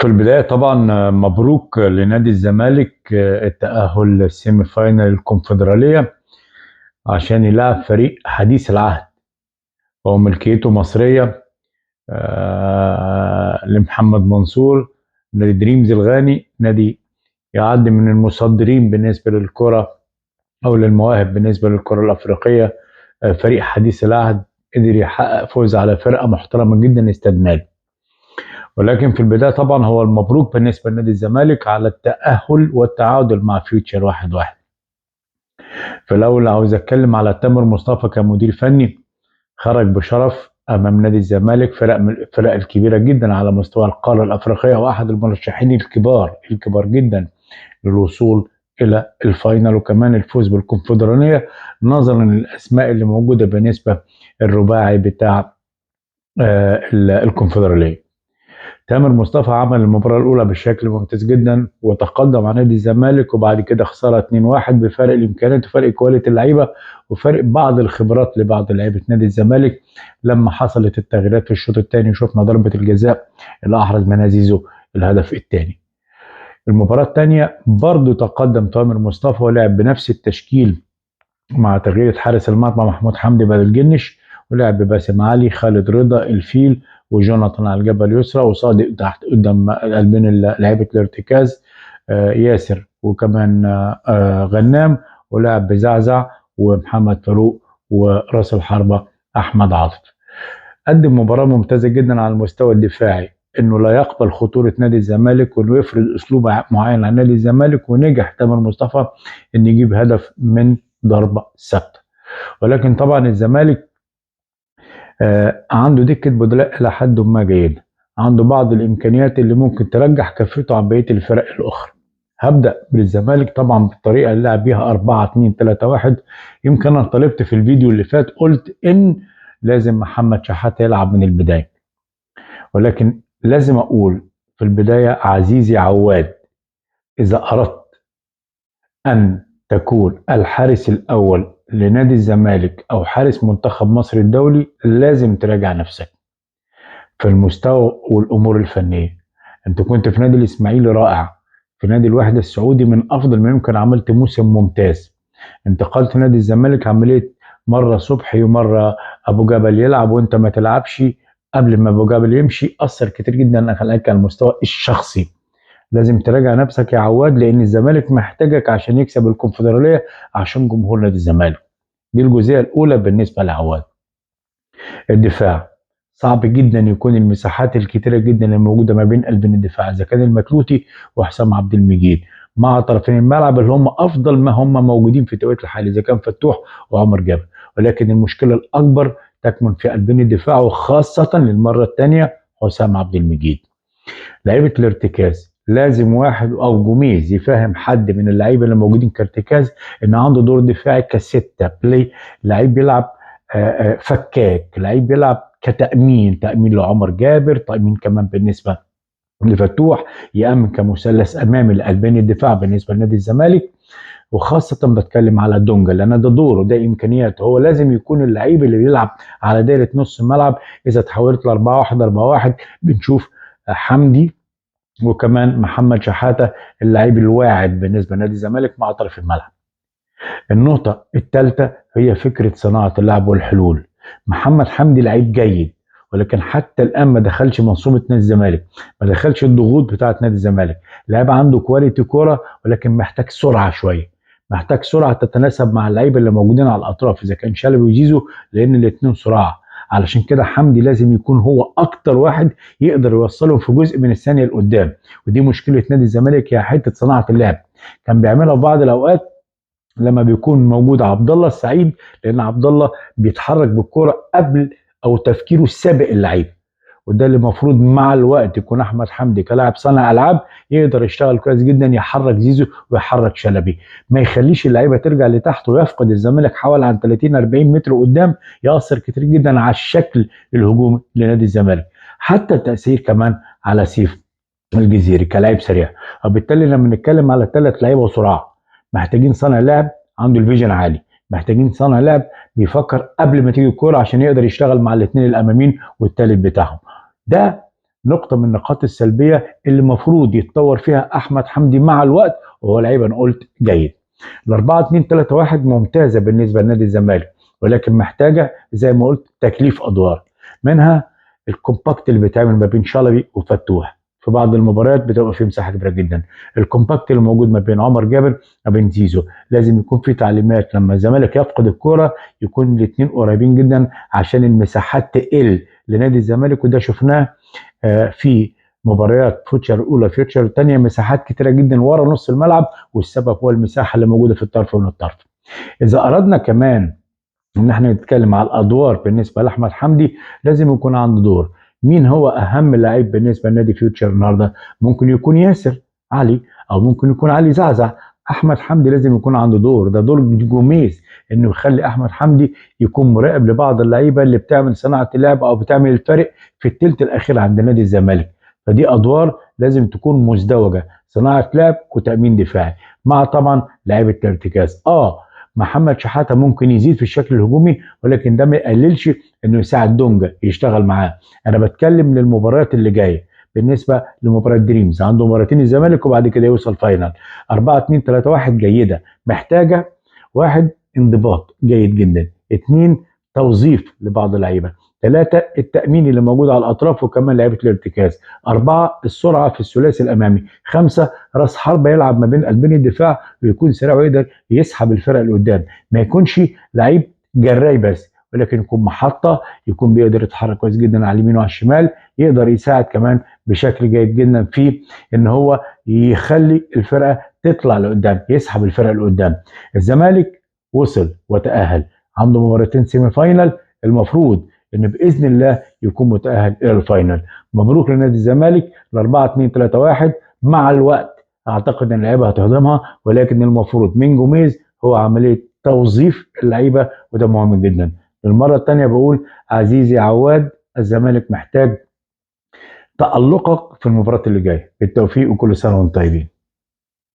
في البداية طبعا مبروك لنادي الزمالك التأهل للسيمي فاينال الكونفدرالية عشان يلعب فريق حديث العهد وملكيته مصرية لمحمد منصور. نادي دريمز الغاني نادي يعد من المصدرين بالنسبة للكرة أو للمواهب بالنسبة للكرة الأفريقية. فريق حديث العهد قدر يحقق فوز على فرقة محترمة جدا استاد مالي. ولكن في البداية طبعا هو المبروك بالنسبة لنادي الزمالك على التأهل والتعادل مع فيوتشر 1-1. في الأول عاوز أتكلم على تامر مصطفى كمدير فني، خرج بشرف أمام نادي الزمالك، فرق من الفرق الكبيرة جدا على مستوى القارة الأفريقية وأحد المرشحين الكبار جدا للوصول إلى الفاينل وكمان الفوز بالكونفدرالية نظرا للأسماء اللي موجودة بالنسبة الرباعي بتاع الكونفدرالية. تامر مصطفى عمل المباراة الأولى بشكل ممتاز جدا وتقدم على نادي الزمالك، وبعد كده خسارة 2-1 بفرق الإمكانيات وفرق كواليتي اللعيبة وفرق بعض الخبرات لبعض لعيبة نادي الزمالك. لما حصلت التغييرات في الشوط الثاني شفنا ضربة الجزاء اللي أحرز منها زيزو الهدف الثاني. المباراة الثانية برضو تقدم تامر مصطفى ولعب بنفس التشكيل مع تغيير حارس المرمى محمود حمدي بدل جنش، ولعب بباسم علي، خالد رضا، الفيل، وجوناثان على الجبهه اليسرى، وصادق تحت قدام قلبين لعيبه الارتكاز ياسر وكمان غنام، ولعب بزعزع ومحمد فاروق وراس الحربه احمد عاطف. قدم مباراه ممتازه جدا على المستوى الدفاعي، انه لا يقبل خطوره نادي الزمالك وانه يفرض اسلوب معين على نادي الزمالك، ونجح تامر مصطفى ان يجيب هدف من ضربه ثابته. ولكن طبعا الزمالك عنده دكة بدلاء إلى حد ما جيد، عنده بعض الإمكانيات اللي ممكن ترجح كفته عن بقية الفرق الأخرى. هبدأ بالزمالك طبعا بالطريقة اللي لعب بيها 4-2-3-1. يمكن أنا طلبت في الفيديو اللي فات قلت إن لازم محمد شحاتة يلعب من البداية، ولكن لازم أقول في البداية عزيزي عواد، إذا أردت أن تكون الحارس الأول لنادي الزمالك أو حارس منتخب مصر الدولي لازم تراجع نفسك في المستوى والأمور الفنية. أنت كنت في نادي الإسماعيلي رائع، في نادي الوحدة السعودي من أفضل ما يمكن، عملت موسم ممتاز. انتقلت نادي الزمالك عملية مرة صبحي ومرة أبو جبل يلعب وأنت ما تلعبش قبل ما أبو جبل يمشي، أثر كتير جدا عليك على المستوى الشخصي. لازم تراجع نفسك يا عواد، لان الزمالك محتاجك عشان يكسب الكونفدراليه عشان جمهور نادي الزمالك. دي الجزئيه الاولى بالنسبه لعواد. الدفاع صعب جدا يكون المساحات الكتيره جدا اللي موجوده ما بين قلبين الدفاع، اذا كان المكلوتي وحسام عبد المجيد مع طرفين الملعب اللي هم افضل ما هم موجودين في التوقيت الحالي، اذا كان فتوح وعمر جابر. ولكن المشكله الاكبر تكمن في قلبين الدفاع، وخاصه للمره الثانيه حسام عبد المجيد. لعيبه الارتكاز لازم واحد او جوميز يفهم حد من اللعيبه اللي موجودين كارتكاز ان عنده دور دفاعي كستة بلاي، لعيب بيلعب فكاك، لعيب بيلعب تامين لعمر جابر، تامين كمان بالنسبه لفتوح، يامن كمثلث امامي لقلبين الدفاع بالنسبه لنادي الزمالك. وخاصة بتكلم على دونجا لأن ده دوره، ده إمكانياته، هو لازم يكون اللعيب اللي بيلعب على دايرة نص الملعب. إذا تحولت ل 4-1-4-1 بنشوف حمدي وكمان محمد شحاتة اللعيب الواعد بالنسبة لنادي الزمالك مع طرف الملعب. النقطة الثالثة هي فكرة صناعة اللعب والحلول. محمد حمدي لعيب جيد، ولكن حتى الآن ما دخلش منظومة نادي الزمالك، ما دخلش الضغوط بتاعة نادي الزمالك. لعيب عنده كواليتي كورة ولكن محتاج سرعة شوية، محتاج سرعة تتناسب مع اللعيبة اللي موجودين على الأطراف إذا كان شلبي وزيزو، لأن الاتنين سرعة. علشان كده حمدي لازم يكون هو أكتر واحد يقدر يوصلهم في جزء من الثانية لقدام، ودي مشكلة نادي الزمالك، هي حتة صناعة اللعب. كان بيعملها في بعض الأوقات لما بيكون موجود عبد الله السعيد، لان عبد الله بيتحرك بالكرة قبل او تفكيره السابق اللعيب، وده اللي المفروض مع الوقت يكون احمد حمدي كلاعب صانع العاب يقدر يشتغل كويس جدا، يحرك زيزو ويحرك شلبي، ما يخليش اللعيبه ترجع لتحت ويفقد الزمالك حوالي عن 30 40 متر قدام، ياثر كتير جدا على الشكل الهجومي لنادي الزمالك، حتى التاثير كمان على سيف الجزيري كلاعب سريع. وبالتالي لما نتكلم على ثلاث لعيبه وسرعه، محتاجين صانع لعب عنده الفيجن عالي، محتاجين صانع لعب بيفكر قبل ما تيجي الكوره عشان يقدر يشتغل مع الاثنين الاماميين والثالث بتاعهم. ده نقطة من النقاط السلبية اللي المفروض يتطور فيها أحمد حمدي مع الوقت، وهو لعيب أنا قلت جيد. الأربعة 2 3 1 ممتازة بالنسبة لنادي الزمالك، ولكن محتاجة زي ما قلت تكليف أدوار، منها الكومباكت اللي بيتعمل ما بين شلبي وفتوح. في بعض المباريات بتبقى في مساحة كبيرة جدا. الكومباكت اللي موجود ما بين عمر جابر وما بين زيزو، لازم يكون في تعليمات لما الزمالك يفقد الكرة يكون الاثنين قريبين جدا عشان المساحات تقل لنادي الزمالك، وده شفناه في مباريات فوتشر الاولى فيوتشر الثانيه مساحات كتيره جدا ورا نص الملعب، والسبب هو المساحه اللي موجوده في الطرف ومن الطرف. اذا اردنا كمان ان احنا نتكلم على الادوار بالنسبه لاحمد حمدي، لازم يكون عنده دور. مين هو اهم لعيب بالنسبه لنادي فيوتشر النهارده؟ ممكن يكون ياسر علي، او ممكن يكون علي زعزع. احمد حمدي لازم يكون عنده دور، ده دور جوميز، انه يخلي احمد حمدي يكون مراقب لبعض اللعيبه اللي بتعمل صناعه اللعب او بتعمل الفرق في الثلث الاخير عند نادي الزمالك. فدي ادوار لازم تكون مزدوجه، صناعه لعب وتامين دفاعي، مع طبعا لعيبه الارتكاز. محمد شحاته ممكن يزيد في الشكل الهجومي، ولكن ده ما يقللش انه يساعد دونجا يشتغل معاه. انا بتكلم للمباريات اللي جايه. بالنسبه لمباراه دريمز عنده مباراتين الزمالك وبعد كده يوصل فاينل. 4 2 3 1 جيده، محتاجه واحد انضباط جيد جدا، اثنين توظيف لبعض اللعيبه، ثلاثة التأمين اللي موجود على الأطراف وكمان لعيبة الارتكاز، أربعة السرعة في الثلاثي الأمامي، خمسة راس حربة يلعب ما بين قلبين الدفاع ويكون سريع ويقدر يسحب الفرق اللي قدام، ما يكونش لعيب جراي بس، ولكن يكون محطة، يكون بيقدر يتحرك كويس جدا على اليمين وعلى الشمال، يقدر يساعد كمان بشكل جيد جدا في ان هو يخلي الفرقة تطلع لقدام، يسحب الفرقة لقدام. الزمالك وصل وتأهل، عنده مباراتين سيمي فاينال، المفروض ان باذن الله يكون متاهل الى الفاينل. مبروك لنادي الزمالك ال 4 2 3 1. مع الوقت اعتقد ان اللعيبه هتهضمها، ولكن المفروض من جوميز هو عمليه توظيف اللعيبه، وده مهم جدا. للمره الثانيه بقول عزيزي عواد، الزمالك محتاج تألقك في المباراه اللي جايه. بالتوفيق وكل سنه وانتم طيبين.